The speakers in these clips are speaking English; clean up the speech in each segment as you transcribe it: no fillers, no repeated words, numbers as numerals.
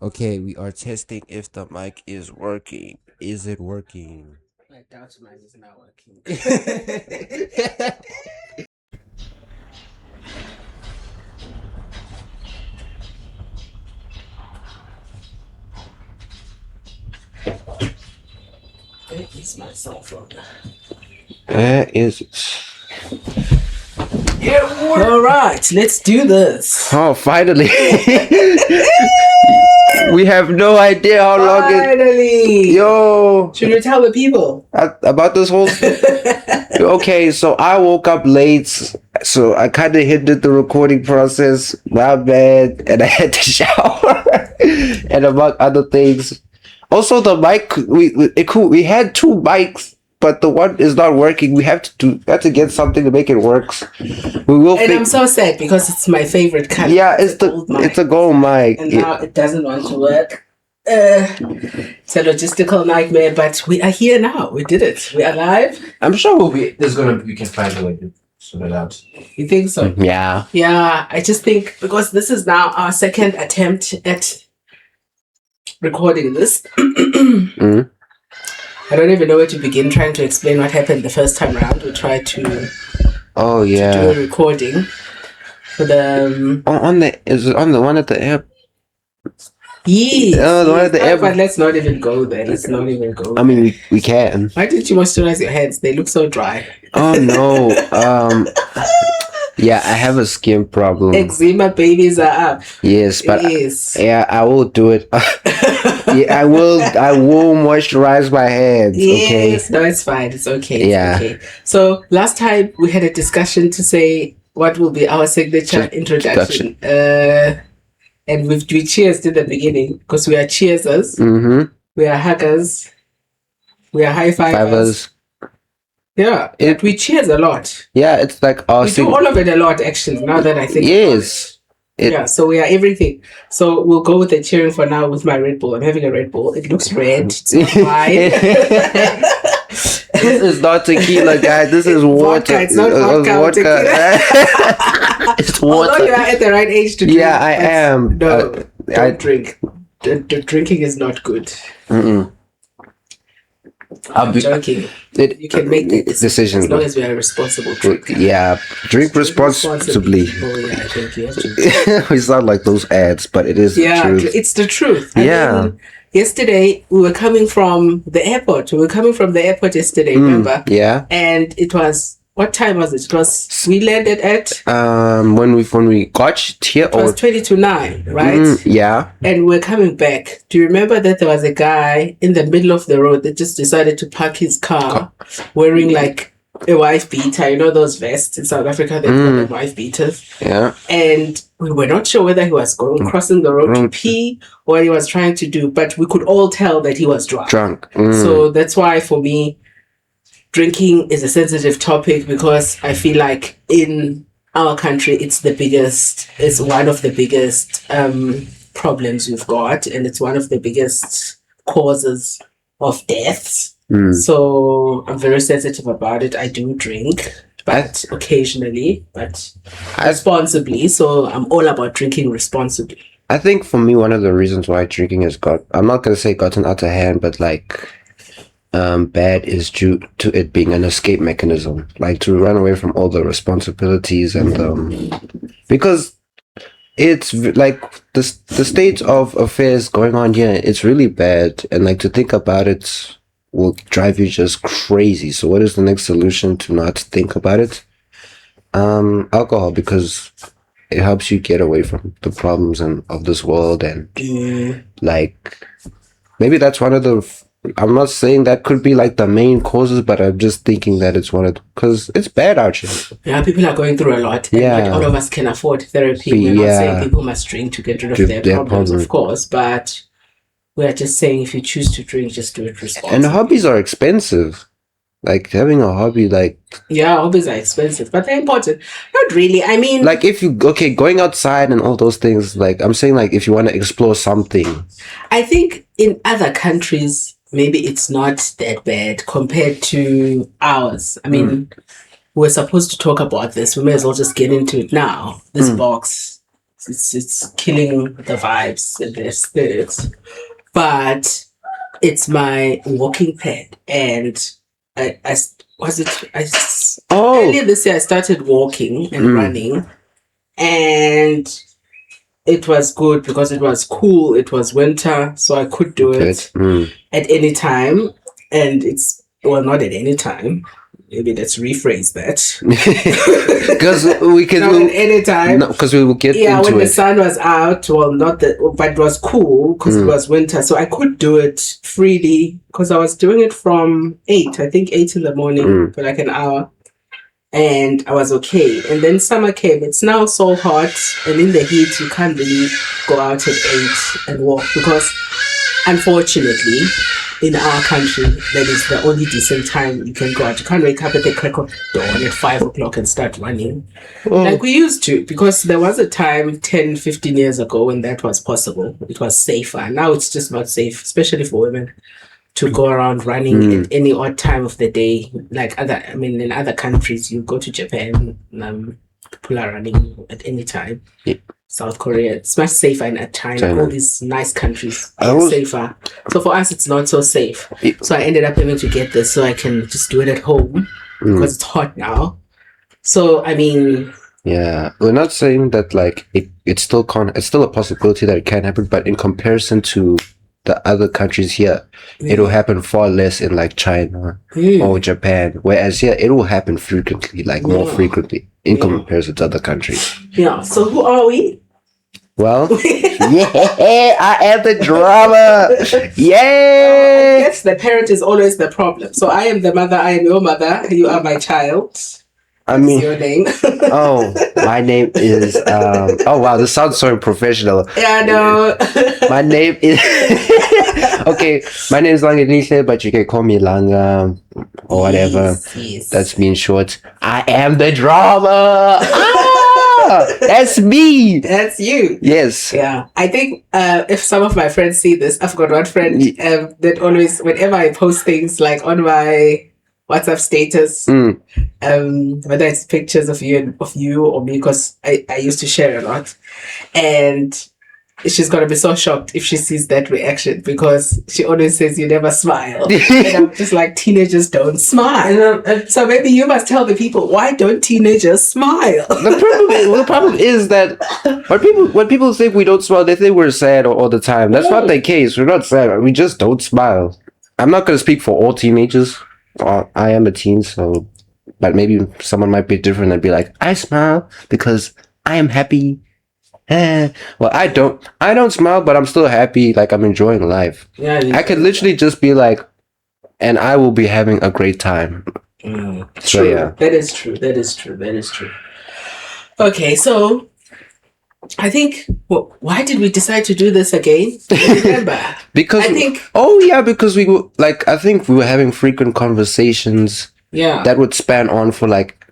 Okay, we are testing if the mic is working. Is it working? I doubt mine is not working. Where is my cell phone? Where is it? All right, let's do this. Oh, finally. We have no idea how long it. Finally. Yo. Should we tell the people? About this whole. Okay, so I woke up late, so I kind of hindered the recording process. My bad, and I had to shower, and among other things. Also, the mic we had two mics, but the one is not working. We have to get something to make it work. We will. And I'm so sad because it's my favorite color. Yeah, it's a gold mic, and now it doesn't want to work. It's a logistical nightmare, but we are here now. We did it. We are live. I'm sure we can find a way to sort it out. You think so? Yeah. Yeah, I just think because this is now our second attempt at recording this. Mm. I don't even know where to begin trying to explain what happened the first time around. We tried to do a recording for the is it on the one at the airport? Yes. The one at the airport. But let's not even go there. Let's not even go. I mean, we can. Why didn't you moisturize your hands? They look so dry. Oh no. Yeah, I have a skin problem. Eczema babies are up. Yes, but yes. Yeah, I will do it. Yeah, I will moisturize my hands. Yes. Okay. No, it's fine. It's okay. Yeah. Okay. So last time we had a discussion to say what will be our signature introduction. And we cheersed in the beginning because we are cheersers. Mm-hmm. We are huggers. We are high fivers. Yeah, we cheers a lot. Yeah, it's like our. We do all of it a lot, actually. Now that I think. Yes. Yeah, so we are everything. So we'll go with the cheering for now with my Red Bull. I'm having a Red Bull. It looks red. It's fine. This is not tequila, guys. This is water. Vodka. It's not vodka. It's water. Although you are at the right age to drink. Yeah, I am. No, don't drink. The drinking is not good. Mm-mm. I'm joking. You can make the decision as long as we are responsible drinker. Yeah, drink responsibly. Oh yeah, I think you have to. We sound like those ads, but it is the truth. It's the truth. I mean, yesterday we were coming from the airport. Yesterday, remember? Yeah. And it was, what time was it? We landed at when we got here, it was 20 to 9, right? Yeah. And we're coming back. Do you remember that there was a guy in the middle of the road that just decided to park his car wearing like a wife beater? You know those vests in South Africa, they call them wife beaters. Yeah. And we were not sure whether he was crossing the road to pee or what he was trying to do, but we could all tell that he was drunk. So that's why for me, drinking is a sensitive topic because I feel like in our country, it's one of the biggest problems we've got, and it's one of the biggest causes of deaths. So I'm very sensitive about it. I do drink, but occasionally, but responsibly. So I'm all about drinking responsibly. I think for me, one of the reasons why drinking has I'm not going to say gotten out of hand, but like bad is due to it being an escape mechanism, like to run away from all the responsibilities and because it's like the state of affairs going on here, it's really bad, and like to think about it will drive you just crazy. So what is the next solution to not think about it? Alcohol, because it helps you get away from the problems of this world, and like maybe that's one of the I'm not saying that could be like the main causes, but I'm just thinking that it's one of because it's bad out here. Yeah, people are going through a lot. And not all of us can afford therapy. We're not saying people must drink to get rid of their problems, of course, but we are just saying if you choose to drink, just do it responsibly. And hobbies are expensive. Like having a hobby, hobbies are expensive, but they're important. Not really. I mean, like if you going outside and all those things. Like I'm saying, like if you want to explore something. I think in other countries, maybe it's not that bad compared to ours. I mean, we're supposed to talk about this. We may as well just get into it now. This box it's killing the vibes and the spirits. But it's my walking pad, and I was it I earlier this year I started walking and running, and it was good because it was cool. It was winter, so I could do it at any time, and it's not at any time. Maybe let's rephrase that. Because we can not at any time. Because we will get into when the sun was out. Well, not that, but it was cool because it was winter, so I could do it freely because I was doing it from 8 in the morning for like an hour, and I was okay. And then summer came. It's now so hot, and in the heat, you can't really go out at 8 and walk because, unfortunately, in our country, that is the only decent time you can go out. You can't wake up at the crack of dawn at 5 o'clock and start running like we used to, because there was a time 10, 15 years ago when that was possible. It was safer. Now it's just not safe, especially for women, to go around running at any odd time of the day. Like in other countries, you go to Japan, people are running at any time. Yeah. South Korea, it's much safer, and China, all these nice countries are safer. So for us, it's not so safe. So I ended up having to get this so I can just do it at home because it's hot now. So I mean, yeah, we're not saying that like it's still a possibility that it can happen, but in comparison to the other countries here, it will happen far less in like China or Japan, whereas here it will happen frequently, like more frequently in comparison to other countries. Yeah. So who are we? Well, yeah, I am the drama. Yeah. I guess the parent is always the problem. So I am the mother. I am your mother. You are my child. I mean, what's your name? My name is. Oh wow, this sounds so unprofessional. Yeah, no. My name is. Okay, my name is Langanise, but you can call me Langa or whatever. Yes. That's me in short. I am the drama. That's me. That's you. Yes. Yeah. I think if some of my friends see this, I've got one friend that always, whenever I post things like on my WhatsApp status, whether it's pictures of you or me, because I used to share a lot, and she's gonna be so shocked if she sees that reaction, because she always says you never smile. And I'm just like, teenagers don't smile. So maybe you must tell the people, why don't teenagers smile? The problem is that when people think we don't smile, they think we're sad all the time. That's not the case. We're not sad. We just don't smile. I'm not gonna speak for all teenagers. I am a teen, so, but maybe someone might be different and be like, I smile because I am happy. Well, I don't smile, but I'm still happy. Like, I'm enjoying life. Yeah, I could literally just be like, and I will be having a great time. So true. Yeah, that is true. Okay, so I think, why did we decide to do this again? Remember? Because we were like, I think we were having frequent conversations. Yeah, that would span on for like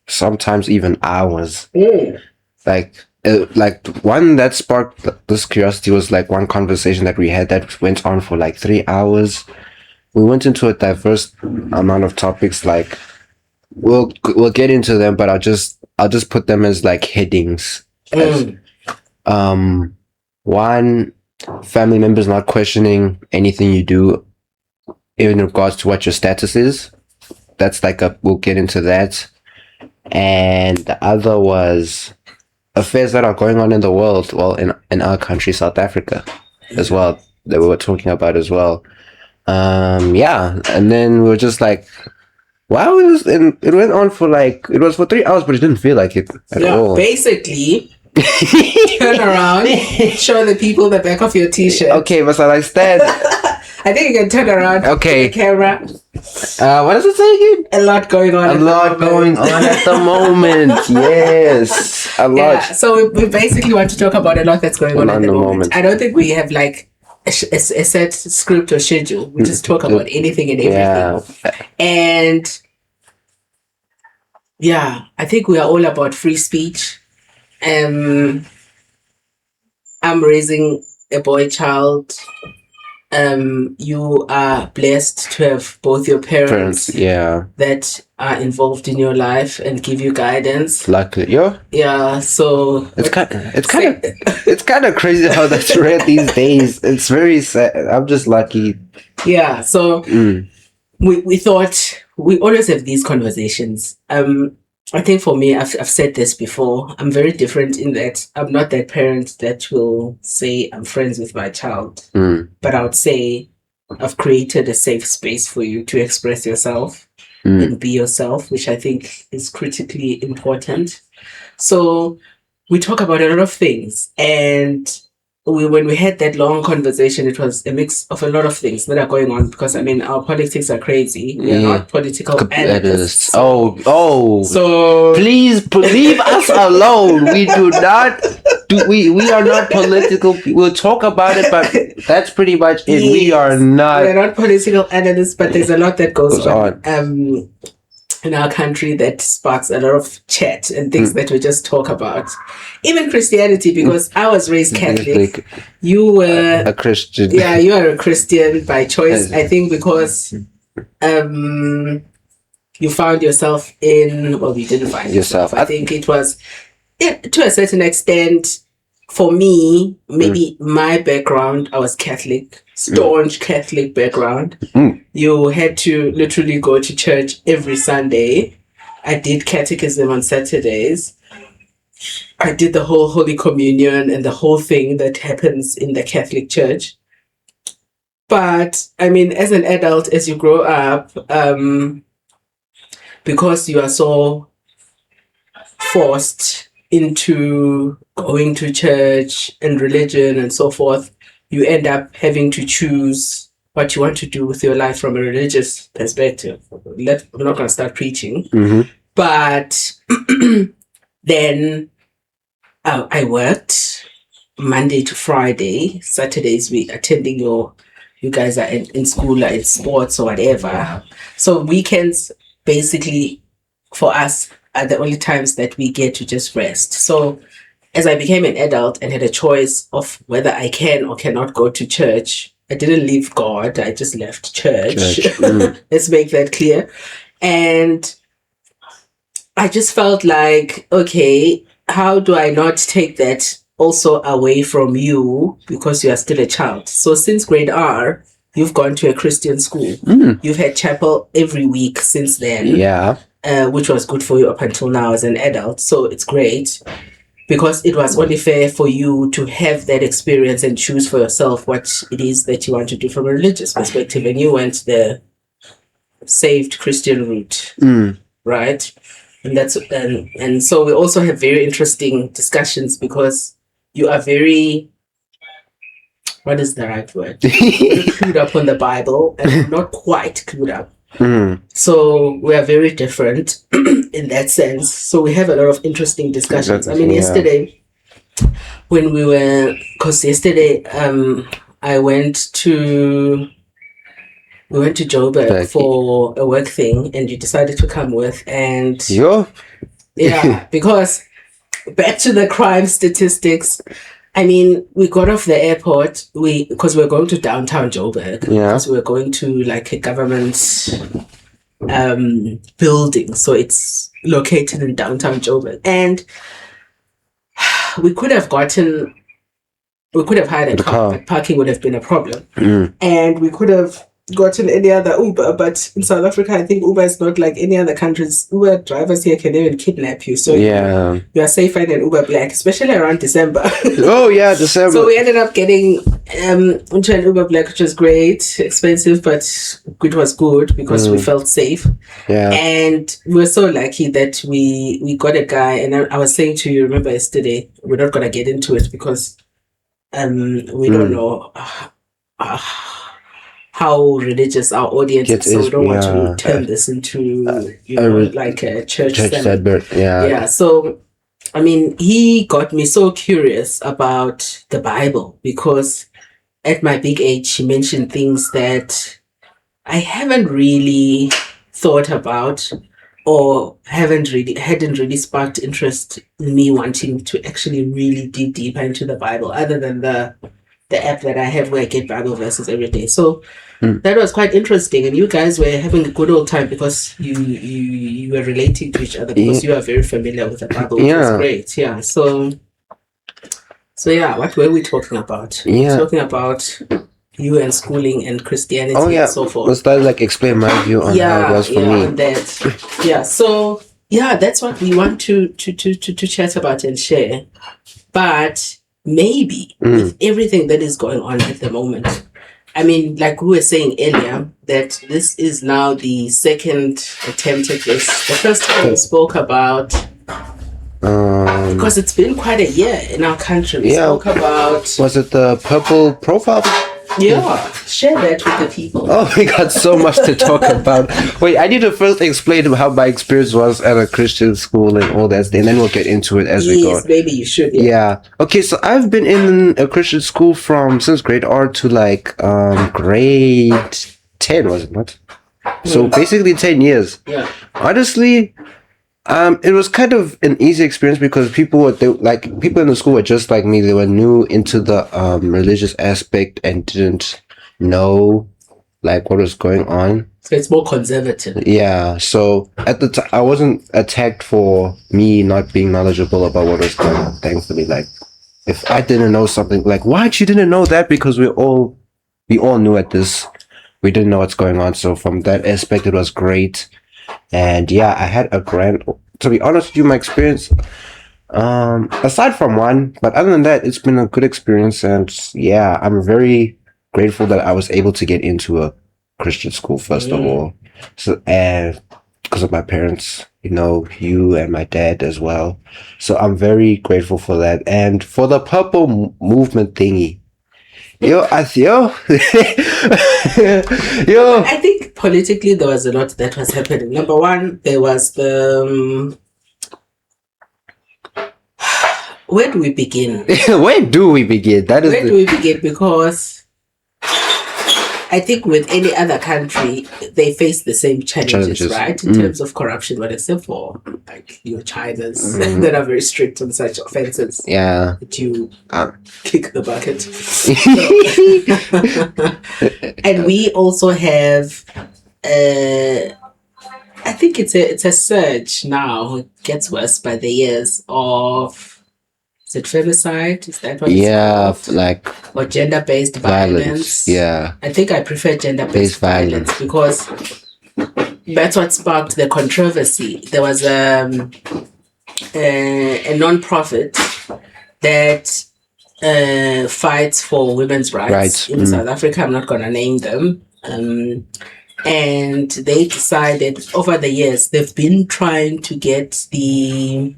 sometimes even hours. Like one that sparked this curiosity was like one conversation that we had that went on for like 3 hours. We went into a diverse amount of topics. Like we'll get into them, but I'll just put them as like headings. As, one, family members not questioning anything you do in regards to what your status is. That's like we'll get into that. And the other was affairs that are going on in the world, well, in our country, South Africa, as well, that we were talking about as well. And then we were just like, wow, it went on for like, it was for 3 hours, but it didn't feel like it at all. Basically, turn around, show the people the back of your t-shirt. Okay, but I stand. I think you can turn around. Okay. The camera. What does it say again? A lot going on. A lot going on at the moment. Yes, a lot. Yeah, so we basically want to talk about a lot that's going on at the moment. I don't think we have like a set script or schedule. We just talk about anything and everything. Yeah. And yeah, I think we are all about free speech. I'm raising a boy child. you are blessed to have both your parents that are involved in your life and give you guidance. Luckily, so it's kind of crazy how that's rare these days. It's very sad. I'm just lucky. Yeah, so we thought we always have these conversations. I think for me, I've said this before. I'm very different in that I'm not that parent that will say I'm friends with my child, but I would say I've created a safe space for you to express yourself and be yourself, which I think is critically important. So we talk about a lot of things, and when we had that long conversation, it was a mix of a lot of things that are going on because our politics are crazy. We are not political analysts. So please leave us alone. We do not. We are not political. We'll talk about it, but that's pretty much it. Yes, we are not political analysts, but there's a lot that goes on. In our country that sparks a lot of chat and things that we just talk about. Even Christianity, because I was raised Catholic. You were a Christian. Yeah, you are a Christian by choice. I think because you found yourself in, well, you didn't find yourself. I think it was, to a certain extent, for me, maybe my background, I was Catholic, staunch Catholic background. You had to literally go to church every Sunday. I did catechism on Saturdays. I did the whole Holy Communion and the whole thing that happens in the Catholic Church. But, as an adult, as you grow up, because you are so forced into going to church and religion and so forth, you end up having to choose what you want to do with your life from a religious perspective. I'm not going to start preaching. But then I worked Monday to Friday. Saturdays we attending you guys are in school or in sports or whatever. So weekends basically for us are the only times that we get to just rest. So as I became an adult and had a choice of whether I can or cannot go to church, I didn't leave God. I just left church. Let's make that clear. And I just felt like, okay, how do I not take that also away from you because you are still a child? So since grade R, you've gone to a Christian school. You've had chapel every week since then. Yeah. Which was good for you up until now as an adult. So it's great because it was only fair for you to have that experience and choose for yourself what it is that you want to do from a religious perspective. And you went the saved Christian route, right? And that's and so we also have very interesting discussions because you are very, what is the right word? Very clued up on the Bible and not quite clued up. So we are very different in that sense. So we have a lot of interesting discussions. Yesterday when we were, because yesterday we went to Joburg for a work thing, and you decided to come with, and because back to the crime statistics. We got off the airport because we were going to downtown Joburg. Because we were going to like a government building, so it's located in downtown Joburg, and we could have hired a car, but parking would have been a problem, and we could have gotten any other Uber, but in South Africa, I think Uber is not like any other countries. Uber drivers here can even kidnap you, so you are safer than Uber Black, especially around December. December. So we ended up getting into an Uber Black, which was great, expensive, but it was good because we felt safe. And we were so lucky that we got a guy, and I was saying to you, remember yesterday, we're not going to get into it because we don't know how religious our audience is, so we don't want to turn this into like a church sermon. So he got me so curious about the Bible because at my big age he mentioned things that I haven't really thought about or hadn't really sparked interest in me wanting to actually really dig deeper into the Bible, other than the the app that I have where I get Bible verses every day. So that was quite interesting, and you guys were having a good old time because you were relating to each other because you are very familiar with the Bible, which was great. Yeah. So yeah, what were we talking about? Yeah. Talking about you and schooling and Christianity and so forth. Let's like explain my view on how it was for me. That. Yeah. So that's what we want to chat about and share. But maybe with everything that is going on at the moment, I mean, like we were saying earlier, that this is now the second attempt at this. The first time we spoke about, because it's been quite a year in our country. We spoke about... Was it the purple profile? Yeah, share that with the people. Oh, we got so much to talk about. Wait, I need to first explain how my experience was at a Christian school and all that, and then we'll get into it as we go. Yes, maybe you should. Yeah. Okay, so I've been in a Christian school since grade R to like grade 10, was it not? So basically 10 years. Yeah. Honestly, it was kind of an easy experience because people in the school were just like me. They were new into the religious aspect and didn't know like what was going on. So it's more conservative. Yeah. So at the time, I wasn't attacked for me not being knowledgeable about what was going on. Thankfully, like if I didn't know something, like what, you didn't know that, because we all knew at this. We didn't know what's going on. So from that aspect, it was great. And yeah, I had to be honest with you, my experience, aside from one, but other than that, it's been a good experience. And yeah, I'm very grateful that I was able to get into a Christian school, first of all. So, and because of my parents, you and my dad as well. So I'm very grateful for that. And for the purple movement thingy, I think politically there was a lot that was happening. Number one, there was the where do we begin? Where do we begin? Where do we begin? Because I think with any other country, they face the same challenges. Right? In terms of corruption, but except for like China's that are very strict on such offenses. Yeah. That you kick the bucket. And we also have I think it's a surge now. It gets worse by the years of... Is it femicide? Is that what it's called? Like... Or gender-based violence. Yeah. I think I prefer gender-based violence because that's what sparked the controversy. There was a non-profit that fights for women's rights in South Africa. I'm not going to name them. And they decided over the years, they've been trying to get the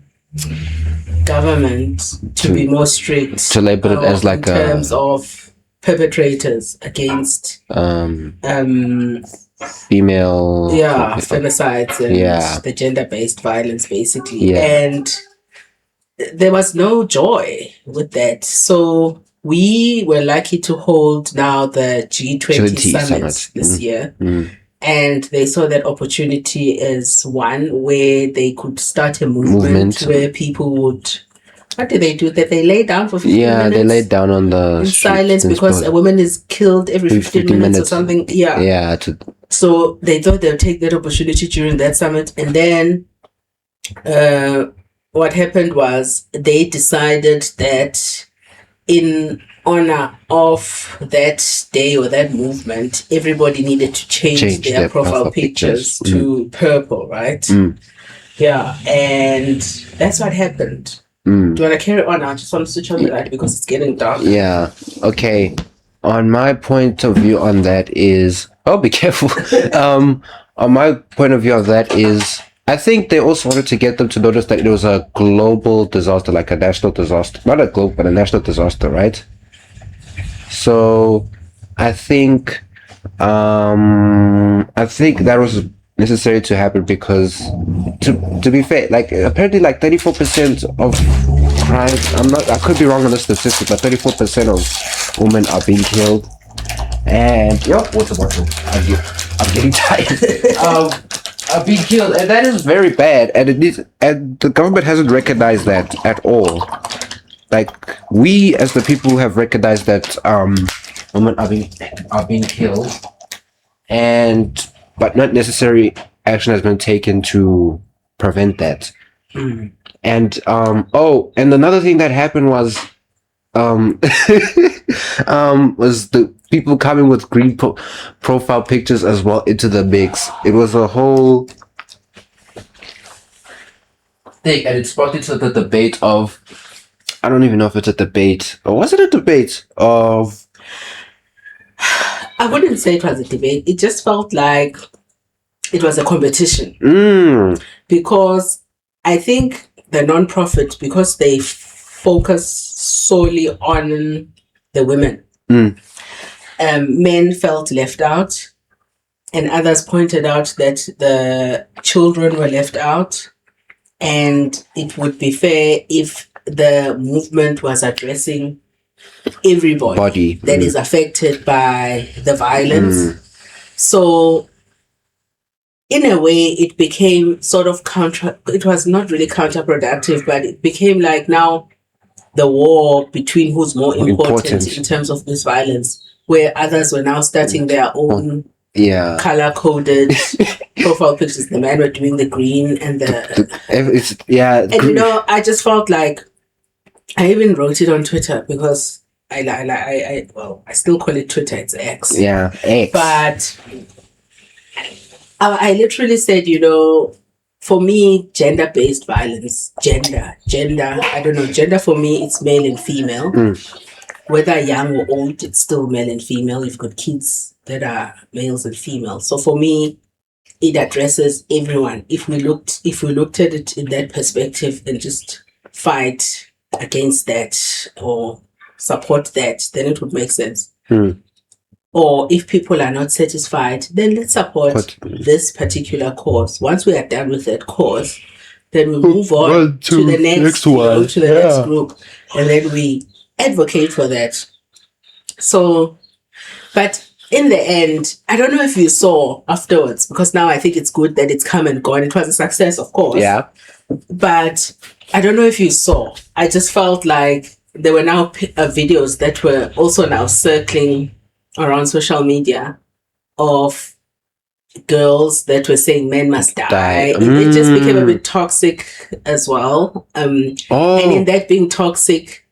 government to be more strict, to label it as like in terms of perpetrators against female femicides and the gender-based violence, basically. And there was no joy with that. So we were lucky to hold now the G20 summit this year. And they saw that opportunity as one where they could start a movement where people would... What do? That they lay down for 15 minutes? Yeah, they lay down on the in silence because a woman is killed every 15 minutes or something. Yeah. Yeah. So they thought they would take that opportunity during that summit. And then what happened was they decided that in honor of that day or that movement, everybody needed to change their profile pictures to purple, right? Yeah, and that's what happened. Do you want to carry on? I just want to switch on the light because it's getting dark. Yeah, okay. On my point of view on that is... Oh, be careful. On my point of view on that is... I think they also wanted to get them to notice that it was a global disaster, like a national disaster. Not a global, but a national disaster, right? So I think that was necessary to happen because to be fair, like apparently like 34% of crimes, I could be wrong on the statistic, but 34% of women are being killed. And water bottle. I'm getting tired. Are being killed, and that is very bad, and the government hasn't recognized that at all. like we as the people who have recognized that women are being killed, and but not necessary action has been taken to prevent that. And and another thing that happened was was the people coming with green profile pictures as well into the mix. It was a whole thing, and it sparked into the debate of, I don't even know if it's a debate, or was it a debate of, I wouldn't say it was a debate. It just felt like it was a competition. Because I think the non-profit, because they focus solely on the women, men felt left out, and others pointed out that the children were left out, and it would be fair if the movement was addressing everybody that is affected by the violence. So in a way, it became sort of it was not really counterproductive, but it became like now the war between who's more important in terms of this violence, where others were now starting their own color-coded profile pictures. The men were doing the green and and I just felt like, I even wrote it on Twitter because I still call it Twitter, it's X. Yeah, X. But I literally said, for me, gender-based violence, gender, I don't know, gender for me, it's male and female. Whether young or old, it's still male and female. You've got kids that are males and females. So for me, it addresses everyone. If we looked at it in that perspective and just fight against that or support that, then it would make sense. Or if people are not satisfied, then let's support this particular cause. Once we are done with that cause, then we move on to the next one, to the next group, and then we advocate for that. So, but in the end, I don't know if you saw afterwards, because now I think it's good that it's come and gone. It was a success, of course. Yeah. But I don't know if you saw. I just felt like there were now videos that were also now circling around social media of girls that were saying men must die. It just became a bit toxic as well. And in that being toxic,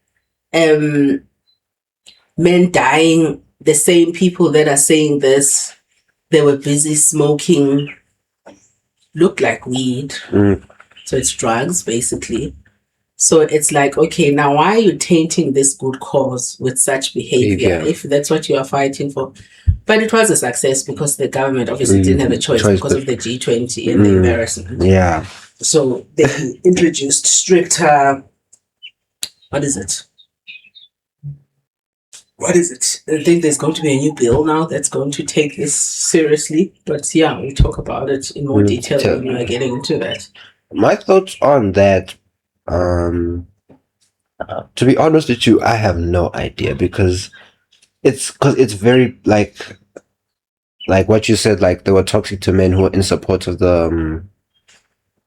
men dying, the same people that are saying this, they were busy smoking, looked like weed. So it's drugs, basically. So it's like, okay, now why are you tainting this good cause with such behavior if that's what you are fighting for? But it was a success because the government obviously didn't have a choice because of the G20 and the embarrassment. Yeah. So they introduced stricter, what is it? I think there's going to be a new bill now that's going to take this seriously. But yeah, we'll talk about it in more detail when we are getting into that. My thoughts on that, to be honest with you, I have no idea because it's very like what you said, like they were toxic to men who are in support of the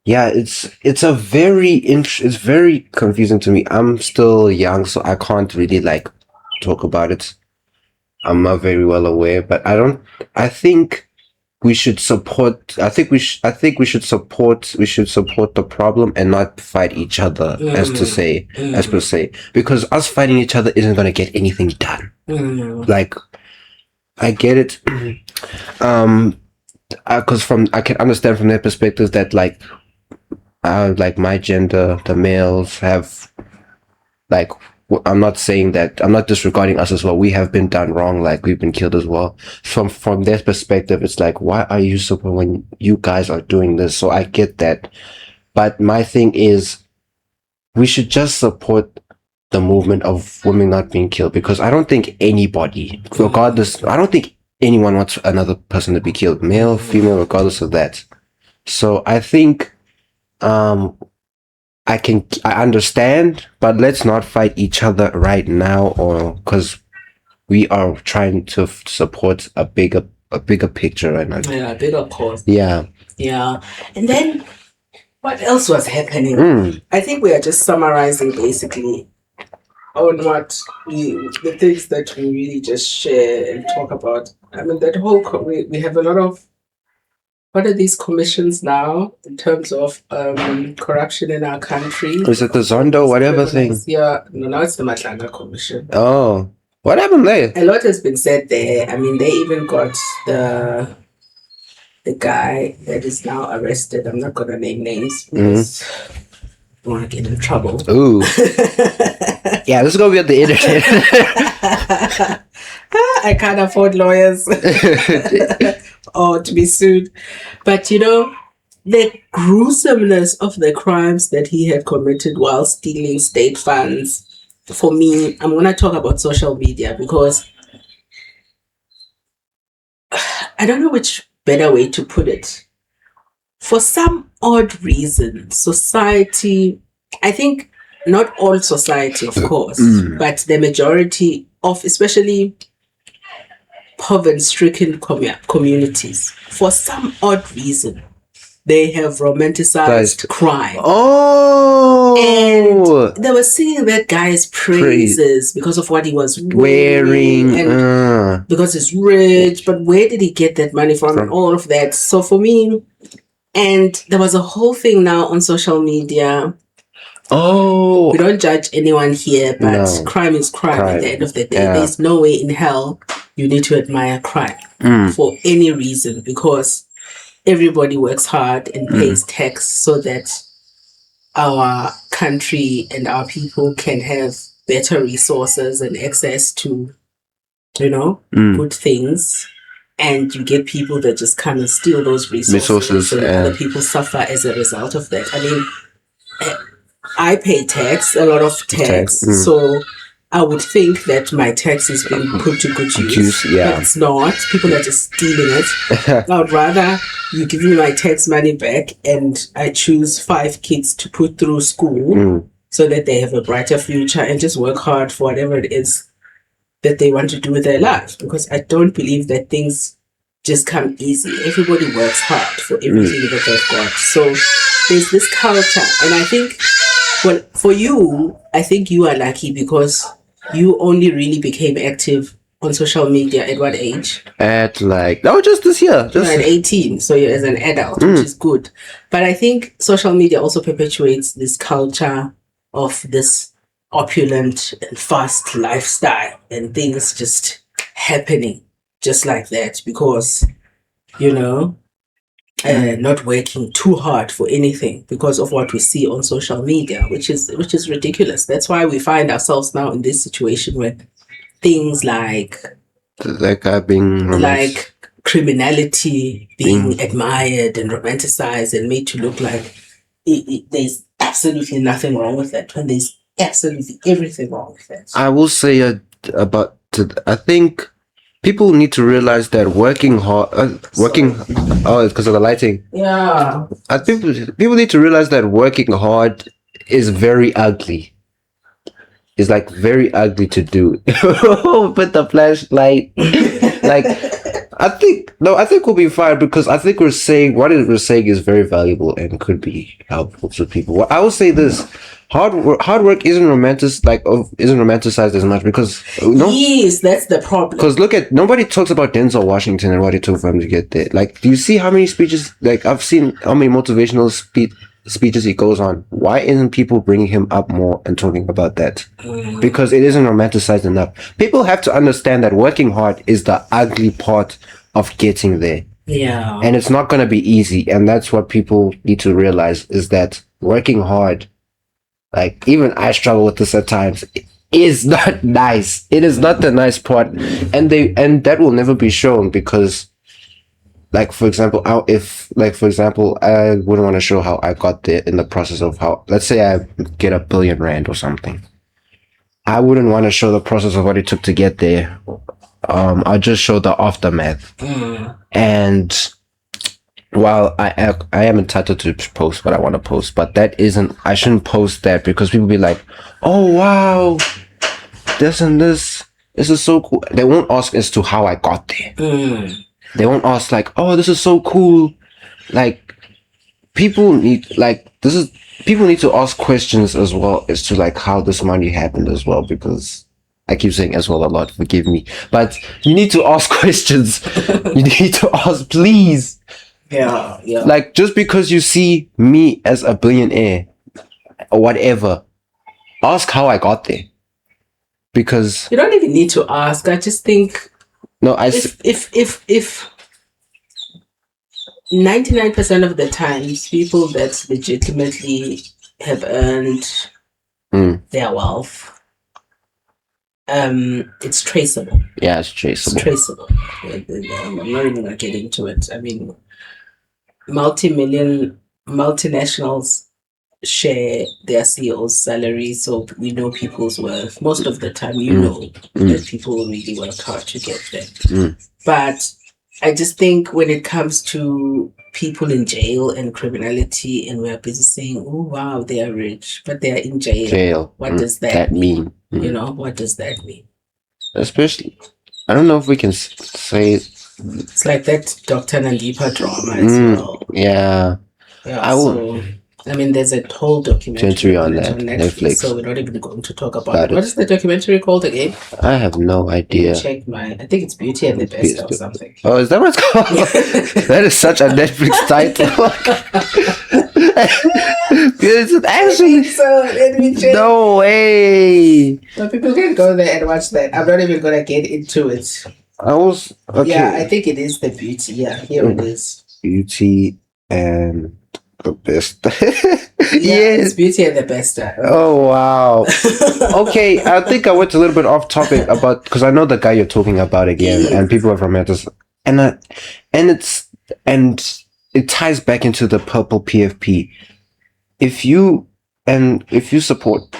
it's very confusing to me. I'm still young, so I can't really like talk about it. I'm not very well aware, but I think we should support we should support the problem and not fight each other as per se, because us fighting each other isn't going to get anything done. Like, I get it, because I can understand from their perspective that like my gender, the males have like, I'm not saying that, I'm not disregarding us as well. We have been done wrong, like we've been killed as well. From their perspective, it's like, why are you support when you guys are doing this? So I get that. But my thing is, we should just support the movement of women not being killed, because I don't think anybody, regardless, I don't think anyone wants another person to be killed, male, female, regardless of that. So I think, I understand, but let's not fight each other right now, or because we are trying to support a bigger picture right now. Yeah, a bigger cause. Yeah. Yeah. And then what else was happening? I think we are just summarizing basically on what the things that we really just share and talk about. I mean, that whole we have a lot of, what are these commissions now in terms of corruption in our country? Is it the Zondo whatever thing? Yeah, no, now it's the Matlanga Commission. Oh, what happened there? A lot has been said there. I mean, they even got the guy that is now arrested. I'm not gonna name names because I don't want to get in trouble. Ooh. Yeah, this is gonna be on the internet. I can't afford lawyers or to be sued. But you know, the gruesomeness of the crimes that he had committed while stealing state funds. For me, I'm gonna talk about social media because I don't know which better way to put it. For some odd reason, society, I think not all society, of course, but the majority of especially poverty-stricken communities, for some odd reason, they have romanticized crime. Oh! And they were singing that guy's praises because of what he was wearing and because he's rich. But where did he get that money from and all of that? So for me, and there was a whole thing now on social media. Oh, we don't judge anyone here, but crime is crime at the end of the day. Yeah. There's no way in hell you need to admire crime for any reason because everybody works hard and pays tax so that our country and our people can have better resources and access to, you know, good things. And you get people that just come and steal those resources so that other people suffer as a result of that. I mean, I pay tax, a lot of tax. So I would think that my tax is being put to good use. But it's not. People are just stealing it. I would rather you give me my tax money back and I choose 5 kids to put through school so that they have a brighter future and just work hard for whatever it is that they want to do with their lives. Because I don't believe that things just come easy. Everybody works hard for everything that they've got. So there's this culture. And I think, well, for you, I think you are lucky because you only really became active on social media at what age? At just this year. You're at 18, so you're as an adult, which is good. But I think social media also perpetuates this culture of this opulent and fast lifestyle and things just happening just like that because, you know, not working too hard for anything because of what we see on social media, which is ridiculous. That's why we find ourselves now in this situation where things like criminality being admired and romanticized and made to look like there's absolutely nothing wrong with that when there's absolutely everything wrong with that. I will say I think people need to realize that working hard, it's because of the lighting. Yeah. I think people need to realize that working hard is very ugly. It's like very ugly to do. Put the flashlight. I think we'll be fine because I think we're saying is very valuable and could be helpful to people. Well, I will say this: hard work isn't romanticized as much because yes, that's the problem. Because nobody talks about Denzel Washington and what it took for him to get there. Like, do you see how many speeches? Like, I've seen how many motivational speeches he goes on. Why isn't people bringing him up more and talking about that? Because it isn't romanticized enough. People have to understand that working hard is the ugly part of getting there. Yeah. And it's not going to be easy. And that's what people need to realize is that working hard, like, even I struggle with this at times, is not nice. It is not the nice part. And that will never be shown because, like, for example, I wouldn't want to show how I got there in the process of how, let's say I get R1 billion or something. I wouldn't want to show the process of what it took to get there. I'll just show the aftermath. And while I am entitled to post what I want to post, but I shouldn't post that because people be like, oh, wow, this and this is so cool. They won't ask as to how I got there. They won't ask like, oh, this is so cool. Like, people need like this is people need to ask questions as well as to like how this money happened as well, because I keep saying as well a lot, forgive me, but you need to ask questions. You need to ask, please. Yeah. Like, just because you see me as a billionaire or whatever, ask how I got there. Because you don't even need to ask. I just think if 99% of the times people that legitimately have earned their wealth, it's traceable. Yeah, it's traceable. It's traceable. I'm not even gonna get into it. I mean, multinationals share their CEO's salary, so we know people's worth. Most of the time, know that people really work hard to get there. But I just think when it comes to people in jail and criminality, and we're busy saying, "Oh wow, they are rich," but they are in jail. What does that mean? You know, what does that mean? Especially, I don't know if we can say it's like that Dr. Nandipa drama as well. Yeah. I mean, there's a whole documentary on Netflix, so we're not even going to talk about it. What is the documentary called again? I have no idea. I think it's Beauty and the Beast or something. Oh, is that what it's called? That is such a Netflix title. It's actually so. Let me check. No way. So people can go there and watch that. I'm not even gonna get into it. Okay. Yeah, I think it is the Beauty. Yeah, here it is. Beauty and the Best. Yes, Beauty and the Best. Oh wow. Okay, I think I went a little bit off topic about, because I know the guy you're talking about again, and people are from Manchester, and it ties back into the purple PFP. If you support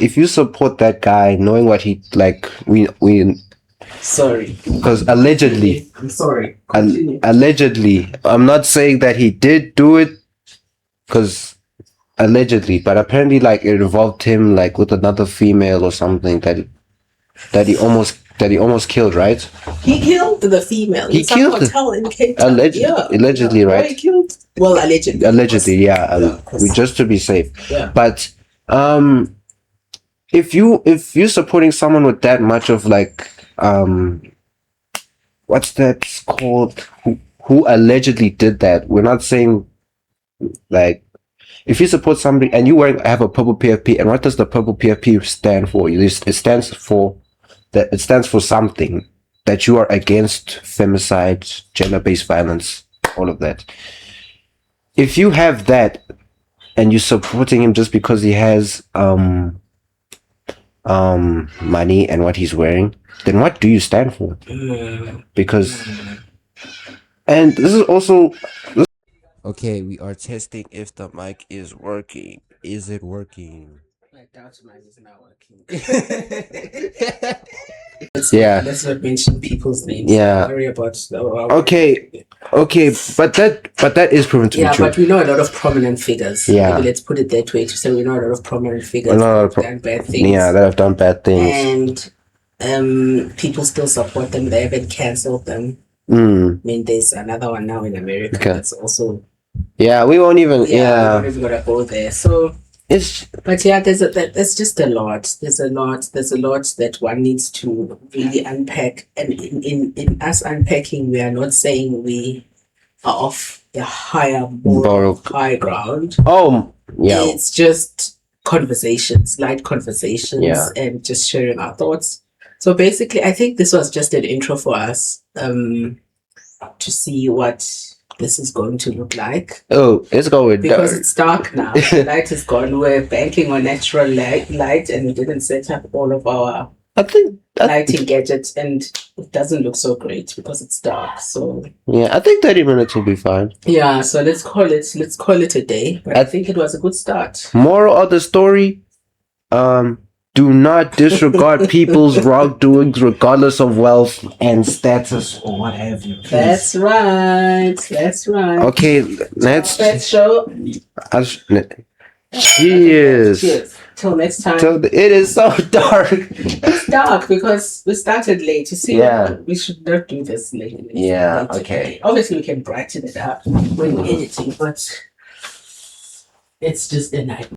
that guy, knowing what he like, we sorry, because allegedly, I'm sorry, allegedly, I'm not saying that he did do it, because allegedly, but apparently like it involved him like with another female or something that he almost killed, right? He killed the female. He killed hotel in Cape Town. Allegedly, right? He killed. Well, allegedly. Allegedly, yeah. Just to be safe. Yeah. But if you're supporting someone with that much of like what's that called? Who allegedly did that? We're not saying like, if you support somebody and you have a purple PFP, and what does the purple PFP stand for? It stands for something that you are against: femicide, gender-based violence, all of that. If you have that and you're supporting him just because he has money and what he's wearing, then what do you stand for? Because, and this is also. Okay, we are testing if the mic is working. Is it working? I doubt mine is not working. Let's not mention people's names. Yeah. Worry about Okay, but that is proven to be true. Yeah, but we know a lot of prominent figures. Yeah. Maybe let's put it that way, to say we know a lot of prominent figures that have done bad things. Yeah, that have done bad things. And people still support them. They haven't cancelled them. I mean, there's another one now in America that's also. Yeah, we won't even. Yeah, we're not even gonna go there. So but yeah, there's just a lot. There's a lot that one needs to really unpack. And in us unpacking, we are not saying we are off the high ground. Oh, yeah. It's just conversations, light conversations, and just sharing our thoughts. So basically, I think this was just an intro for us to see what this is going to look like. Oh, it's going because dark. It's dark now. The light is gone. We're banking on natural light, and we didn't set up all of our lighting gadgets, and it doesn't look so great because it's dark. So yeah, I think 30 minutes will be fine. Yeah, so let's call it a day. But I think it was a good start. Moral of the story: do not disregard people's wrongdoings, regardless of wealth and status or what have you. That's right. Okay, let's show. Cheers. Till next time. It is so dark. It's dark because we started late. You see, we should not do this late. Yeah, okay. Obviously, we can brighten it up when we're editing, but It's just a nightmare.